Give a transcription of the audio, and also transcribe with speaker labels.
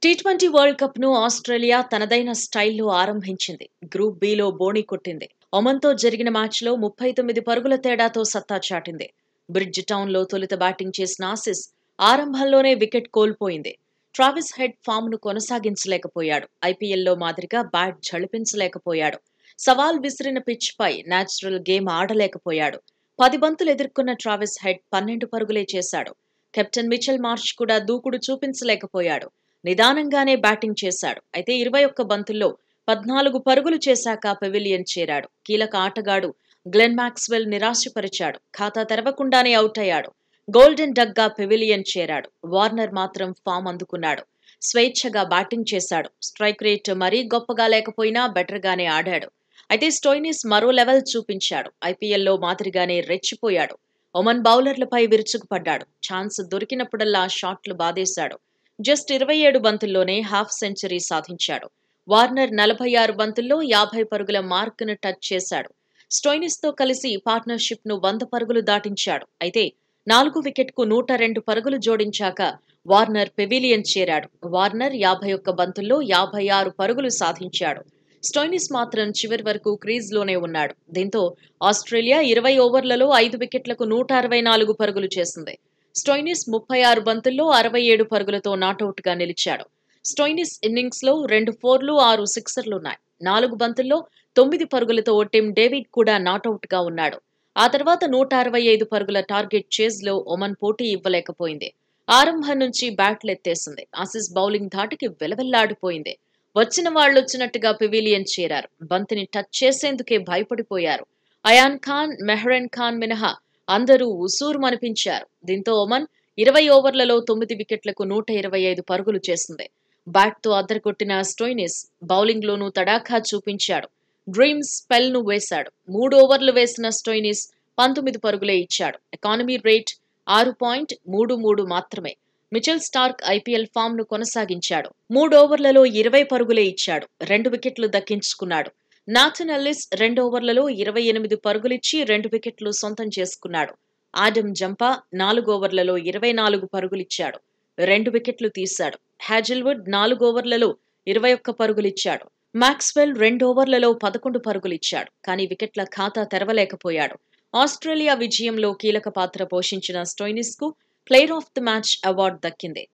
Speaker 1: T20 world cup ను Australia తనదైన స్టైల్లో ఆరంభించింది. గ్రూప్ బిలో బోణి కొట్టింది. ఒమన్తో జరిగిన మ్యాచ్లో 39 పరుగుల తేడాతో సత్తా చాటింది. బ్రిడ్జ్ టౌన్లో తొలుత బ్యాటింగ్ చేసిన ఆసీస్ ఆరంభంలోనే వికెట్ కోల్పోయింది. ట్రావిస్ హెడ్ ఫామ్ను కొనసాగించలేకపోయాడు. ఐపీఎల్లో మాదిరిగా బ్యాట్ ఝళిపించలేకపోయాడు. సవాల్ విసిరిన పిచ్పై నేచురల్ గేమ్ ఆడలేకపోయాడు. 10 బంతులు ఎదుర్కొన్న ట్రావిస్ హెడ్ 12 పరుగులే చేశాడు. కెప్టెన్ మిచెల్ మార్ష్ కూడా దూకుడు చూపించలేకపోయాడు. నిదానంగానే బ్యాటింగ్ చేశాడు. అయితే 21 బంతుల్లో 14 పరుగులు చేశాక పెవిలియన్ చేరాడు. కీలక ఆటగాడు గ్లెన్ మాక్స్వెల్ నిరాశపరిచాడు. ఖాతా తెరవకుండానే అవుట్ అయ్యాడు. గోల్డెన్ డక్ గా పెవిలియన్ చేరాడు. వార్నర్ మాత్రం ఫామ్ అందుకున్నాడు. స్వేచ్ఛగా బ్యాటింగ్ చేశాడు. స్ట్రైక్ రేట్ మరీ గొప్పగా లేకపోయినా బెటర్ గానే ఆడాడు. అయితే స్టోయినిస్ మరో లెవెల్ చూపించాడు. ఐపీఎల్లో మాదిరిగానే రెచ్చిపోయాడు. ఒమన్ బౌలర్లపై విరుచుకుపడ్డాడు. ఛాన్స్ దొరికినప్పుడల్లా షాట్లు బాదేశాడు. జస్ట్ 27 బంతుల్లోనే హాఫ్ సెంచరీ సాధించాడు. వార్నర్ 46 బంతుల్లో 50 పరుగుల మార్కును టచ్ చేశాడు. స్టోయినిస్ తో కలిసి పార్ట్నర్షిప్ ను 100 పరుగులు దాటించాడు. అయితే 4 వికెట్కు 102 పరుగులు జోడించాక వార్నర్ పెవిలియన్ చేరాడు. వార్నర్ 51 బంతుల్లో 56 పరుగులు సాధించాడు. స్టోయినిస్ మాత్రం చివరి వరకు క్రీజ్లోనే ఉన్నాడు. దీంతో ఆస్ట్రేలియా 20 ఓవర్లలో 5 వికెట్లకు 164 పరుగులు చేసింది. స్టోయినిస్ 36 బంతుల్లో 67 పరుగులతో నాటౌట్గా నిలిచాడు. స్టోయినిస్ ఇన్నింగ్స్లో 2 ఫోర్లు 6 సిక్సర్లున్నాయి. 4 బంతుల్లో 9 పరుగులతో టిమ్ డేవిడ్ కూడా నాటౌట్గా ఉన్నాడు. ఆ తర్వాత 165 పరుగుల టార్గెట్ చేజ్లో ఒమన్ పోటీ ఇవ్వలేకపోయింది. ఆరంభం నుంచి బ్యాట్లెత్తేసింది. ఆసీస్ బౌలింగ్ ధాటికి వెలవెల్లాడిపోయింది. వచ్చిన వాళ్లొచ్చినట్టుగా పెవిలియన్ చేరారు. బంతిని టచ్ చేసేందుకే భయపడిపోయారు. అయాన్ ఖాన్, మెహ్రన్ ఖాన్ మినహా అందరూ ఉసూరుమనిపించారు. దీంతో ఒమన్ 20 ఓవర్లలో 9 వికెట్లకు 125 పరుగులు చేసింది. బ్యాట్తో అద్దరగొట్టిన స్టోయినిస్ బౌలింగ్లోనూ తడాఖా చూపించాడు. డ్రీమ్ స్పెల్ ను వేశాడు. 3 ఓవర్లు వేసిన స్టోయినిస్ 19 పరుగులే ఇచ్చాడు. ఎకానమీ రేట్ 6.33 మాత్రమే. మిచెల్ స్టార్క్ ఐపీఎల్ ఫామ్ ను కొనసాగించాడు. 3 ఓవర్లలో 20 పరుగులే ఇచ్చాడు. 2 వికెట్లు దక్కించుకున్నాడు. నాథన్ ఎల్లిస్ 2 ఓవర్లలో 28 పరుగులిచ్చి 2 వికెట్లు సొంతం చేసుకున్నాడు. ఆడమ్ జంపా 4 ఓవర్లలో 24 పరుగులిచ్చాడు. 2 వికెట్లు తీశాడు. హ్యాజిల్వుడ్ 4 ఓవర్లలో 21 పరుగులిచ్చాడు. మాక్స్వెల్ 2 ఓవర్లలో 11 పరుగులిచ్చాడు. కానీ వికెట్ల ఖాతా తెరవలేకపోయాడు. ఆస్ట్రేలియా విజయంలో కీలక పాత్ర పోషించిన స్టోయినిస్ కు player of the match award దక్కింది.